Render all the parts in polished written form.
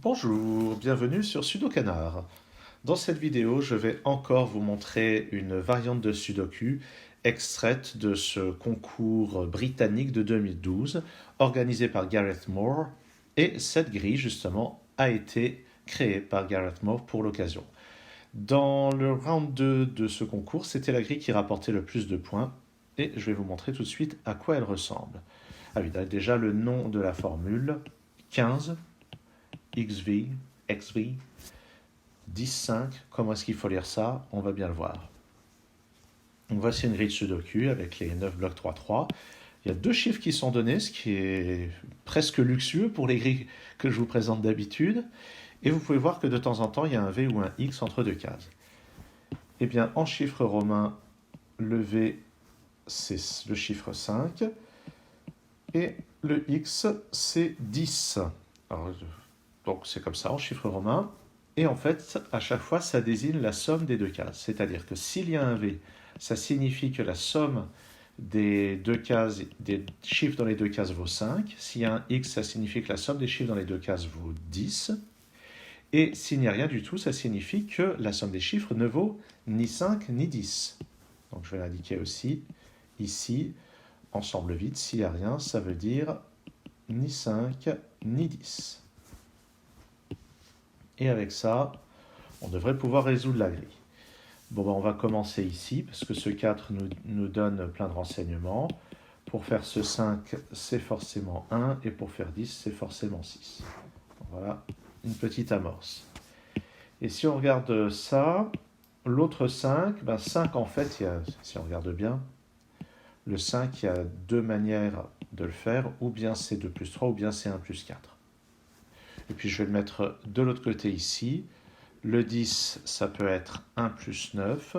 Bonjour, bienvenue sur Sudokanar. Dans cette vidéo, je vais encore vous montrer une variante de Sudoku extraite de ce concours britannique de 2012 organisé par Gareth Moore, et cette grille justement a été créée par Gareth Moore pour l'occasion. Dans le round 2 de ce concours, c'était la grille qui rapportait le plus de points et je vais vous montrer tout de suite à quoi elle ressemble. Ah oui, déjà le nom de la formule 15 XV, XV, 10,5, comment est-ce qu'il faut lire ça? On va bien le voir. Donc voici une grille de Sudoku avec les 9 blocs 3-3. Il y a deux chiffres qui sont donnés, ce qui est presque luxueux pour les grilles que je vous présente d'habitude. Et vous pouvez voir que de temps en temps, il y a un V ou un X entre deux cases. Eh bien, en chiffre romain, le V, c'est le chiffre 5. Et le X, c'est 10. Alors, donc c'est comme ça en chiffre romain. Et en fait, à chaque fois, ça désigne la somme des deux cases. C'est-à-dire que s'il y a un V, ça signifie que la somme des deux cases, des chiffres dans les deux cases vaut 5. S'il y a un X, ça signifie que la somme des chiffres dans les deux cases vaut 10. Et s'il n'y a rien du tout, ça signifie que la somme des chiffres ne vaut ni 5 ni 10. Donc je vais l'indiquer aussi ici, ensemble vide. S'il n'y a rien, ça veut dire ni 5 ni 10. Et avec ça, on devrait pouvoir résoudre la grille. Bon, on va commencer ici, parce que ce 4 nous donne plein de renseignements. Pour faire ce 5, c'est forcément 1, et pour faire 10, c'est forcément 6. Voilà, une petite amorce. Et si on regarde ça, l'autre 5, 5 en fait, si on regarde bien, le 5, il y a deux manières de le faire, ou bien c'est 2 plus 3, ou bien c'est 1 plus 4. Et puis je vais le mettre de l'autre côté ici. Le 10, ça peut être 1 plus 9,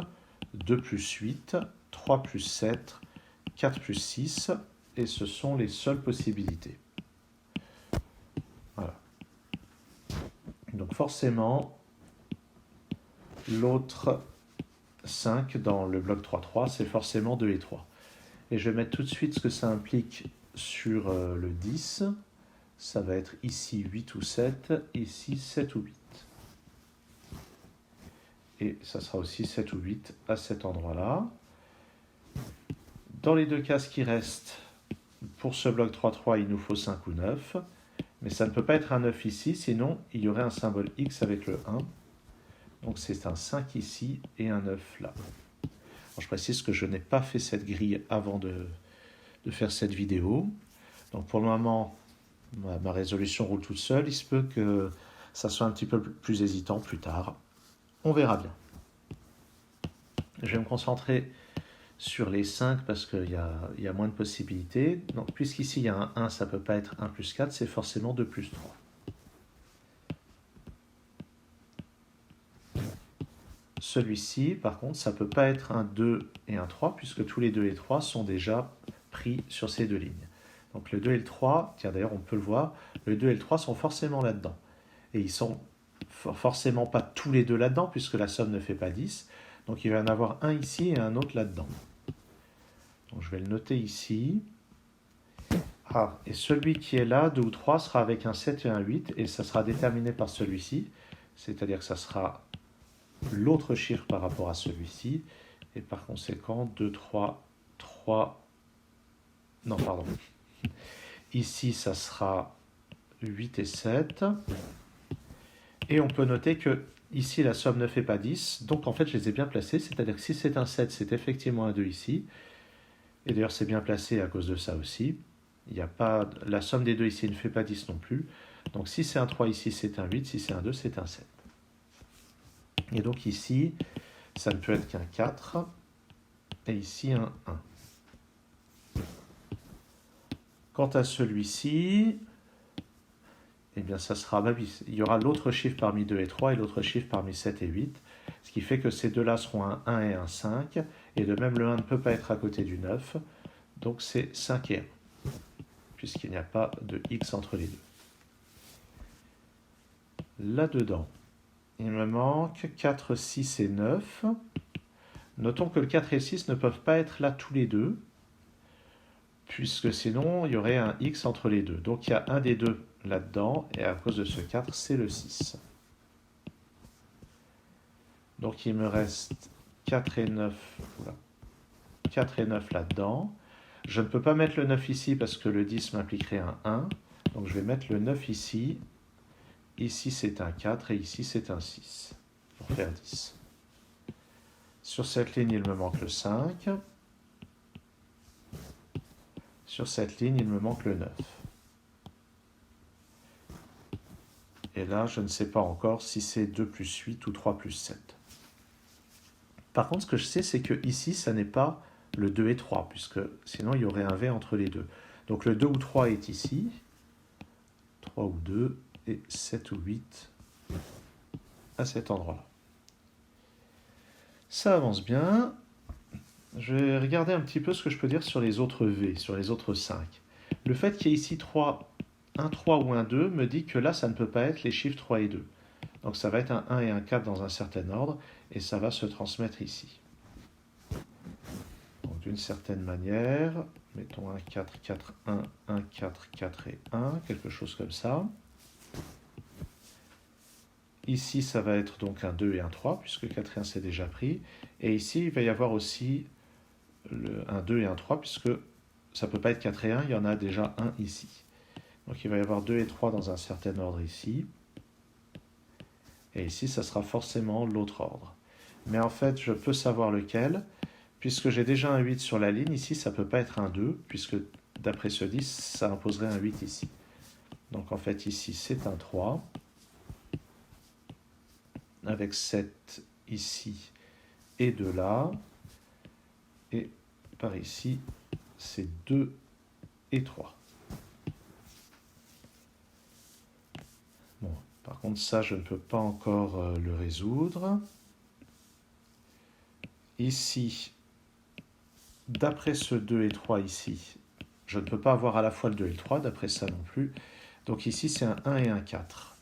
2 plus 8, 3 plus 7, 4 plus 6, et ce sont les seules possibilités. Voilà. Donc forcément, l'autre 5 dans le bloc 3-3, c'est forcément 2 et 3. Et je vais mettre tout de suite ce que ça implique sur le 10. Ça va être ici 8 ou 7, ici 7 ou 8. Et ça sera aussi 7 ou 8 à cet endroit-là. Dans les deux cases qui restent, pour ce bloc 3-3, il nous faut 5 ou 9. Mais ça ne peut pas être un 9 ici, sinon il y aurait un symbole X avec le 1. Donc c'est un 5 ici et un 9 là. Alors je précise que je n'ai pas fait cette grille avant de faire cette vidéo. Donc pour le moment, ma résolution roule toute seule. Il se peut que ça soit un petit peu plus hésitant plus tard. On verra bien. Je vais me concentrer sur les 5 parce qu'il y a moins de possibilités. Donc, puisqu'ici il y a un 1, ça ne peut pas être 1 plus 4, c'est forcément 2 plus 3. Celui-ci, par contre, ça ne peut pas être un 2 et un 3, puisque tous les 2 et 3 sont déjà pris sur ces deux lignes. Donc le 2 et le 3, tiens d'ailleurs on peut le voir, le 2 et le 3 sont forcément là-dedans. Et ils sont forcément pas tous les deux là-dedans, puisque la somme ne fait pas 10. Donc il va y en avoir un ici et un autre là-dedans. Donc je vais le noter ici. Ah, et celui qui est là, 2 ou 3, sera avec un 7 et un 8, et ça sera déterminé par celui-ci. C'est-à-dire que ça sera l'autre chiffre par rapport à celui-ci. Et par conséquent, 2, 3, 3... Non, pardon. Ici, ça sera 8 et 7. Et on peut noter que ici, la somme ne fait pas 10. Donc, en fait, je les ai bien placés. C'est-à-dire que si c'est un 7, c'est effectivement un 2 ici. Et d'ailleurs, c'est bien placé à cause de ça aussi. Il n'y a pas, la somme des deux ici ne fait pas 10 non plus. Donc, si c'est un 3 ici, c'est un 8. Si c'est un 2, c'est un 7. Et donc, ici, ça ne peut être qu'un 4. Et ici, un 1. Quant à celui-ci, eh bien, ça sera, il y aura l'autre chiffre parmi 2 et 3 et l'autre chiffre parmi 7 et 8, ce qui fait que ces deux-là seront un 1 et un 5, et de même le 1 ne peut pas être à côté du 9, donc c'est 5 et 1, puisqu'il n'y a pas de X entre les deux. Là-dedans, il me manque 4, 6 et 9. Notons que le 4 et le 6 ne peuvent pas être là tous les deux, puisque sinon il y aurait un X entre les deux. Donc il y a un des deux là-dedans, et à cause de ce 4, c'est le 6. Donc il me reste 4 et 9, voilà, 4 et 9 là-dedans. Je ne peux pas mettre le 9 ici parce que le 10 m'impliquerait un 1. Donc je vais mettre le 9 ici. Ici c'est un 4 et ici c'est un 6 pour faire 10. Sur cette ligne, il me manque le 5. Sur cette ligne, il me manque le 9. Et là, je ne sais pas encore si c'est 2 plus 8 ou 3 plus 7. Par contre, ce que je sais, c'est que ici, ça n'est pas le 2 et 3, puisque sinon, il y aurait un V entre les deux. Donc le 2 ou 3 est ici, 3 ou 2, et 7 ou 8 à cet endroit-là. Ça avance bien. Je vais regarder un petit peu ce que je peux dire sur les autres V, sur les autres 5. Le fait qu'il y ait ici 3, un 3 ou un 2 me dit que là, ça ne peut pas être les chiffres 3 et 2. Donc ça va être un 1 et un 4 dans un certain ordre, et ça va se transmettre ici. Donc d'une certaine manière, mettons 1, 4, 4, 1, 1, 4, 4 et 1, quelque chose comme ça. Ici, ça va être donc un 2 et un 3, puisque 4 et 1 c'est déjà pris. Et ici, il va y avoir aussi un 2 et un 3, puisque ça ne peut pas être 4 et 1, il y en a déjà un ici. Donc il va y avoir 2 et 3 dans un certain ordre ici. Et ici, ça sera forcément l'autre ordre. Mais en fait, je peux savoir lequel, puisque j'ai déjà un 8 sur la ligne. Ici, ça ne peut pas être un 2, puisque d'après ce 10, ça imposerait un 8 ici. Donc en fait, ici, c'est un 3. Avec 7 ici et 2 là. Et par ici, c'est 2 et 3. Bon, par contre, ça, je ne peux pas encore le résoudre. Ici, d'après ce 2 et 3 ici, je ne peux pas avoir à la fois le 2 et le 3, d'après ça non plus. Donc ici, c'est un 1 et un 4.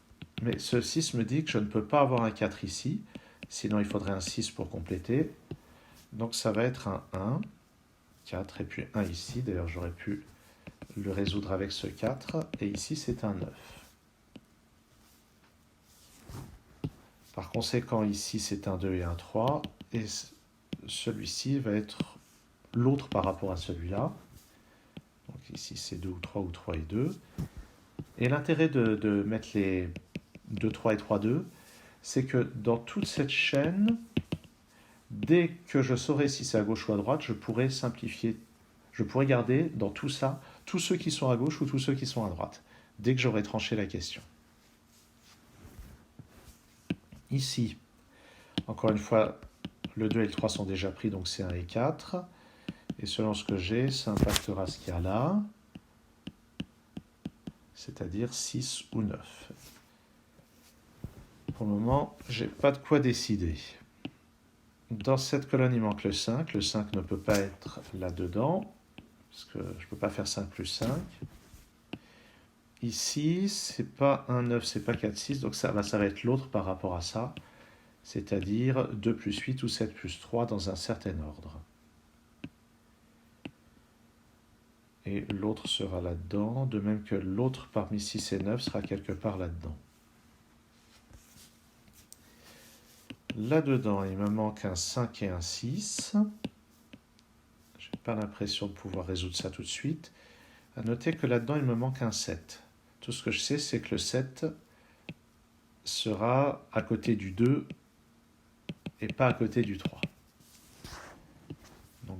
Mais ce 6 me dit que je ne peux pas avoir un 4 ici, sinon il faudrait un 6 pour compléter. Donc ça va être un 1, 4, et puis 1 ici. D'ailleurs, j'aurais pu le résoudre avec ce 4. Et ici, c'est un 9. Par conséquent, ici, c'est un 2 et un 3. Et celui-ci va être l'autre par rapport à celui-là. Donc ici, c'est 2 ou 3 et 2. Et l'intérêt de mettre les 2, 3 et 3, 2, c'est que dans toute cette chaîne, dès que je saurai si c'est à gauche ou à droite, je pourrai simplifier. Je pourrais garder dans tout ça tous ceux qui sont à gauche ou tous ceux qui sont à droite, dès que j'aurai tranché la question. Ici, encore une fois, le 2 et le 3 sont déjà pris, donc c'est 1 et 4. Et selon ce que j'ai, ça impactera ce qu'il y a là, c'est-à-dire 6 ou 9. Pour le moment, je n'ai pas de quoi décider. Dans cette colonne, il manque le 5. Le 5 ne peut pas être là-dedans, parce que je ne peux pas faire 5 plus 5. Ici, c'est pas un 9, c'est pas 4, 6, donc ça va être l'autre par rapport à ça, c'est-à-dire 2 plus 8 ou 7 plus 3 dans un certain ordre. Et l'autre sera là-dedans, de même que l'autre parmi 6 et 9 sera quelque part là-dedans. Là-dedans, il me manque un 5 et un 6. Je n'ai pas l'impression de pouvoir résoudre ça tout de suite. À noter que là-dedans, il me manque un 7. Tout ce que je sais, c'est que le 7 sera à côté du 2 et pas à côté du 3. Donc,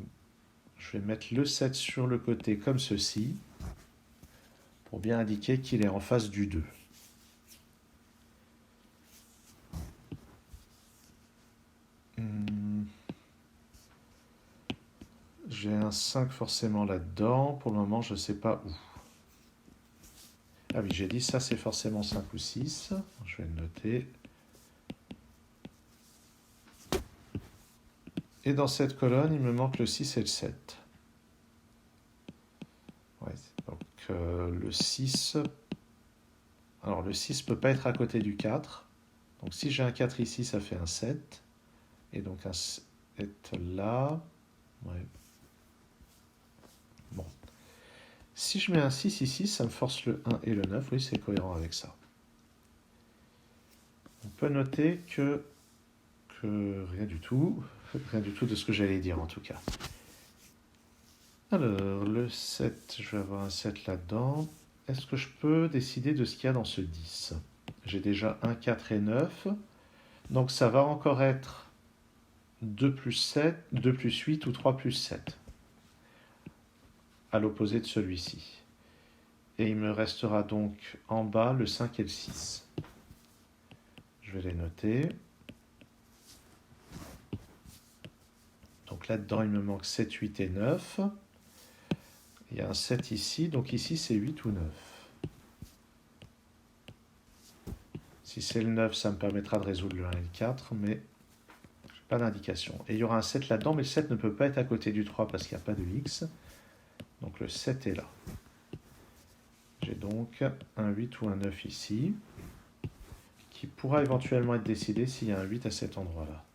je vais mettre le 7 sur le côté comme ceci, pour bien indiquer qu'il est en face du 2. J'ai un 5 forcément là-dedans. Pour le moment, je ne sais pas où. Ah oui, j'ai dit ça, c'est forcément 5 ou 6. Je vais le noter. Et dans cette colonne, il me manque le 6 et le 7. Ouais, donc le 6... Alors le 6 ne peut pas être à côté du 4. Donc si j'ai un 4 ici, ça fait un 7. Et donc un 7 là... Ouais. Bon. Si je mets un 6 ici, ça me force le 1 et le 9. Oui, c'est cohérent avec ça. On peut noter que rien du tout de ce que j'allais dire en tout cas. Alors, le 7, je vais avoir un 7 là-dedans. Est-ce que je peux décider de ce qu'il y a dans ce 10? J'ai déjà 1, 4 et 9. Donc ça va encore être 2 plus 7, 2 plus 8 ou 3 plus 7. À l'opposé de celui-ci. Et il me restera donc en bas le 5 et le 6. Je vais les noter. Donc là-dedans, il me manque 7, 8 et 9. Il y a un 7 ici, donc ici c'est 8 ou 9. Si c'est le 9, ça me permettra de résoudre le 1 et le 4, mais je n'ai pas d'indication. Et il y aura un 7 là-dedans, mais le 7 ne peut pas être à côté du 3 parce qu'il n'y a pas de x. Donc le 7 est là. J'ai donc un 8 ou un 9 ici, qui pourra éventuellement être décidé s'il y a un 8 à cet endroit-là.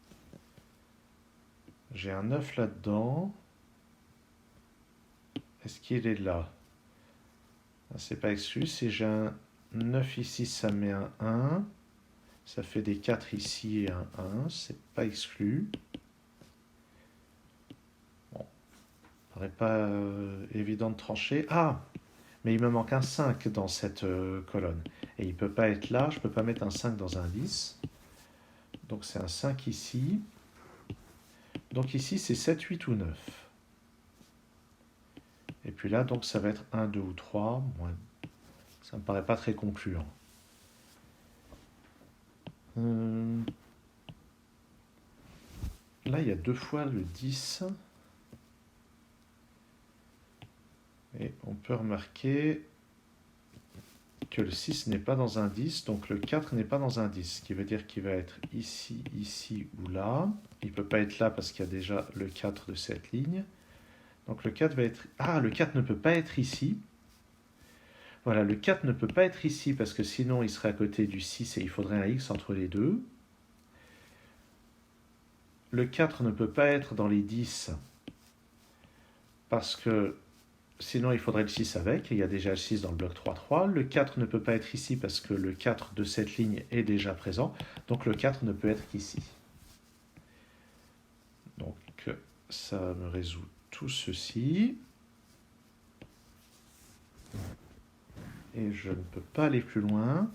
J'ai un 9 là-dedans. Est-ce qu'il est là? C'est pas exclu. Si j'ai un 9 ici, ça met un 1. Ça fait des 4 ici et un 1. C'est pas exclu. Bon, ça paraît pas évident de trancher. Ah! Mais il me manque un 5 dans cette colonne. Et il ne peut pas être là. Je ne peux pas mettre un 5 dans un 10. Donc c'est un 5 ici. Donc ici, c'est 7, 8 ou 9. Et puis là, donc ça va être 1, 2 ou 3. Bon, ça ne me paraît pas très concluant. Là, il y a 2 fois le 10. Et on peut remarquer que le 6 n'est pas dans un 10, donc le 4 n'est pas dans un 10, ce qui veut dire qu'il va être ici, ici ou là. Il ne peut pas être là parce qu'il y a déjà le 4 de cette ligne. Donc le 4 va être... Ah, le 4 ne peut pas être ici. Voilà, le 4 ne peut pas être ici parce que sinon il serait à côté du 6 et il faudrait un x entre les deux. Le 4 ne peut pas être dans les 10 parce que sinon il faudrait le 6 avec, et il y a déjà le 6 dans le bloc 3-3. Le 4 ne peut pas être ici parce que le 4 de cette ligne est déjà présent, donc le 4 ne peut être qu'ici. Donc ça me résout tout ceci. Et je ne peux pas aller plus loin,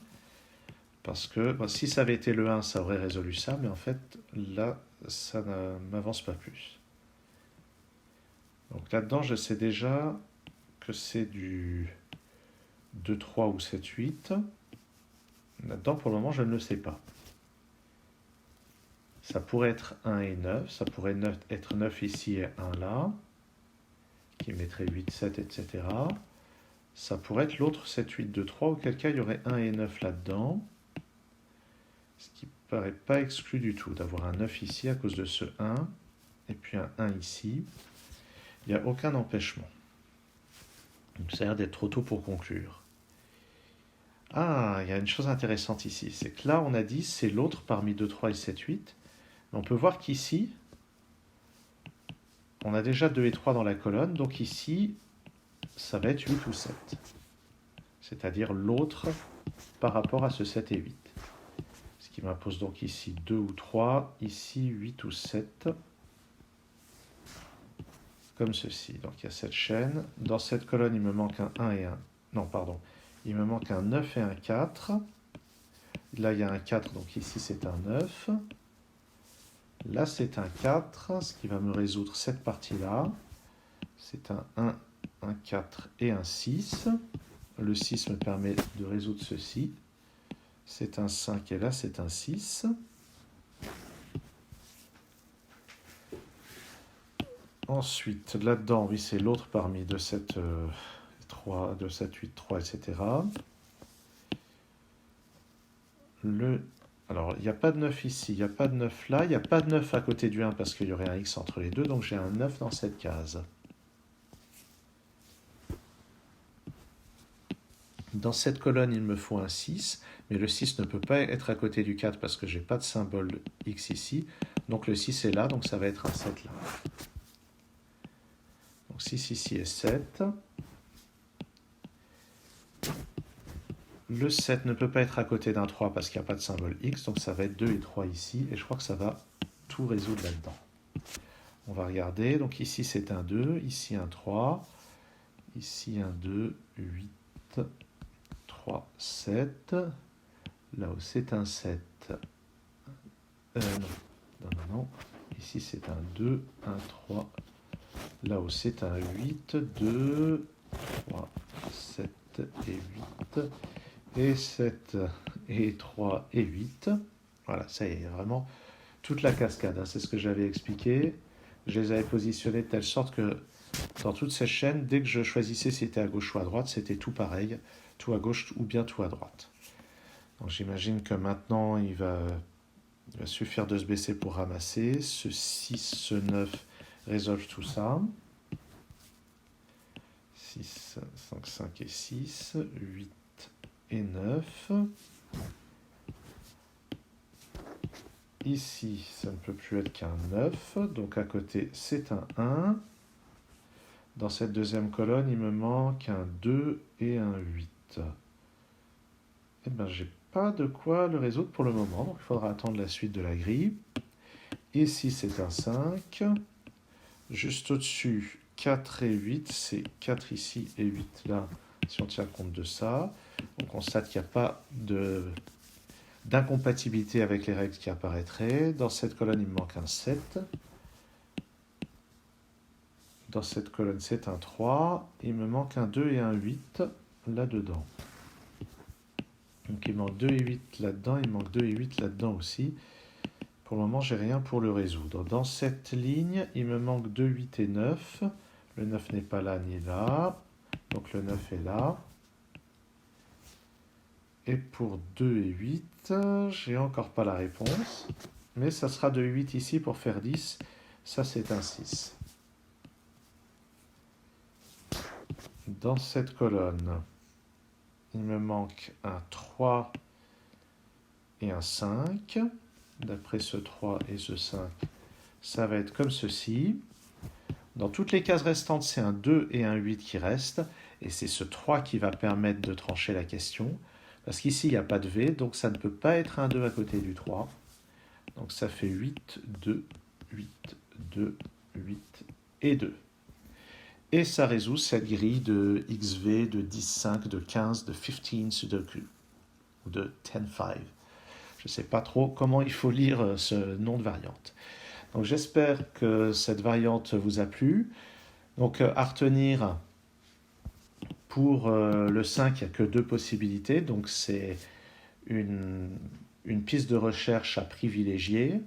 parce que si ça avait été le 1, ça aurait résolu ça, mais en fait, là, ça ne m'avance pas plus. Donc là-dedans, je sais déjà que c'est du 2, 3 ou 7, 8. Là-dedans, pour le moment, je ne le sais pas. Ça pourrait être 1 et 9, ça pourrait être 9 ici et 1 là, qui mettrait 8, 7, etc. Ça pourrait être l'autre 7, 8, 2, 3, auquel cas il y aurait 1 et 9 là-dedans. Ce qui ne paraît pas exclu du tout, d'avoir un 9 ici à cause de ce 1, et puis un 1 ici. Il n'y a aucun empêchement. Donc ça a l'air d'être trop tôt pour conclure. Ah, il y a une chose intéressante ici, c'est que là on a dit c'est l'autre parmi 2, 3 et 7, 8. Mais on peut voir qu'ici, on a déjà 2 et 3 dans la colonne, donc ici, ça va être 8 ou 7. C'est-à-dire l'autre par rapport à ce 7 et 8. Ce qui m'impose donc ici 2 ou 3, ici 8 ou 7. Comme ceci. Donc il y a cette chaîne. Dans cette colonne, il me manque un 1 et un... Non, pardon. Il me manque un 9 et un 4. Là, il y a un 4, donc ici c'est un 9. Là, c'est un 4, ce qui va me résoudre cette partie-là. C'est un 1, un 4 et un 6. Le 6 me permet de résoudre ceci. C'est un 5 et là, c'est un 6. Ensuite, là-dedans, oui, c'est l'autre parmi 2, 7, 3, 2, 7, 8, 3, etc. Alors, il n'y a pas de 9 ici, il n'y a pas de 9 là, il n'y a pas de 9 à côté du 1 parce qu'il y aurait un x entre les deux, donc j'ai un 9 dans cette case. Dans cette colonne, il me faut un 6, mais le 6 ne peut pas être à côté du 4 parce que je n'ai pas de symbole x ici, donc le 6 est là, donc ça va être un 7 là. Donc 6 ici et 7. Le 7 ne peut pas être à côté d'un 3 parce qu'il n'y a pas de symbole X, donc ça va être 2 et 3 ici, et je crois que ça va tout résoudre là-dedans. On va regarder, donc ici c'est un 2, ici un 3, ici un 2, 8, 3, 7, là où c'est un 7. Non, ici c'est un 2, un 3, là où c'est un 8, 2, 3, 7 et 8, et 7 et 3 et 8. Voilà, ça y est, vraiment toute la cascade, hein, c'est ce que j'avais expliqué. Je les avais positionnés de telle sorte que dans toutes ces chaînes, dès que je choisissais si c'était à gauche ou à droite, c'était tout pareil, tout à gauche ou bien tout à droite. Donc j'imagine que maintenant il va suffire de se baisser pour ramasser. Ce 6, ce 9 résolvent tout ça. 6, 5, 5 et 6, 8 et 9. Ici, ça ne peut plus être qu'un 9, donc à côté, c'est un 1. Dans cette deuxième colonne, il me manque un 2 et un 8. Eh bien, j'ai pas de quoi le résoudre pour le moment, donc il faudra attendre la suite de la grille. Ici, c'est un 5. Juste au-dessus, 4 et 8, c'est 4 ici et 8 là, si on tient compte de ça. On constate qu'il n'y a pas d'incompatibilité avec les règles qui apparaîtraient. Dans cette colonne, il me manque un 7. Dans cette colonne, c'est un 3. Il me manque un 2 et un 8 là-dedans. Donc il manque 2 et 8 là-dedans, il manque 2 et 8 là-dedans aussi. Pour le moment, j'ai rien pour le résoudre. Dans cette ligne, il me manque 2, 8 et 9. Le 9 n'est pas là ni là. Donc le 9 est là. Et pour 2 et 8, j'ai encore pas la réponse. Mais ça sera 2 et 8 ici pour faire 10. Ça, c'est un 6. Dans cette colonne, il me manque un 3 et un 5. D'après ce 3 et ce 5, ça va être comme ceci. Dans toutes les cases restantes, c'est un 2 et un 8 qui restent. Et c'est ce 3 qui va permettre de trancher la question. Parce qu'ici, il n'y a pas de V, donc ça ne peut pas être un 2 à côté du 3. Donc ça fait 8, 2, 8, 2, 8 et 2. Et ça résout cette grille de XV, de 10-5, de 15, de 15 Sudoku, ou de 10-5. Je ne sais pas trop comment il faut lire ce nom de variante. Donc j'espère que cette variante vous a plu. Donc à retenir, pour le 5, il n'y a que deux possibilités. Donc c'est une piste de recherche à privilégier.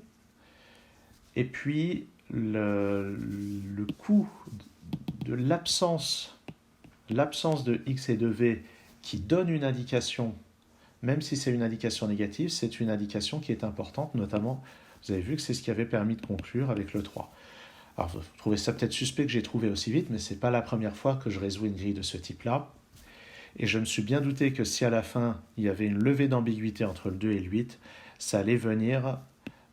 Et puis le coût de l'absence de X et de V qui donne une indication, même si c'est une indication négative, c'est une indication qui est importante, notamment, vous avez vu que c'est ce qui avait permis de conclure avec le 3. Alors vous trouvez ça peut-être suspect que j'ai trouvé aussi vite, mais ce n'est pas la première fois que je résous une grille de ce type-là. Et je me suis bien douté que si à la fin, il y avait une levée d'ambiguïté entre le 2 et le 8, ça allait venir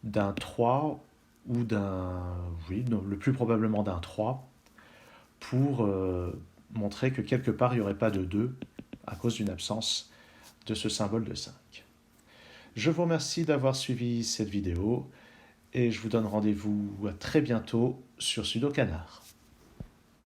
d'un 3 ou le plus probablement d'un 3, pour montrer que quelque part, il n'y aurait pas de 2 à cause d'une absence de ce symbole de 5. Je vous remercie d'avoir suivi cette vidéo et je vous donne rendez-vous à très bientôt sur Sudocanar.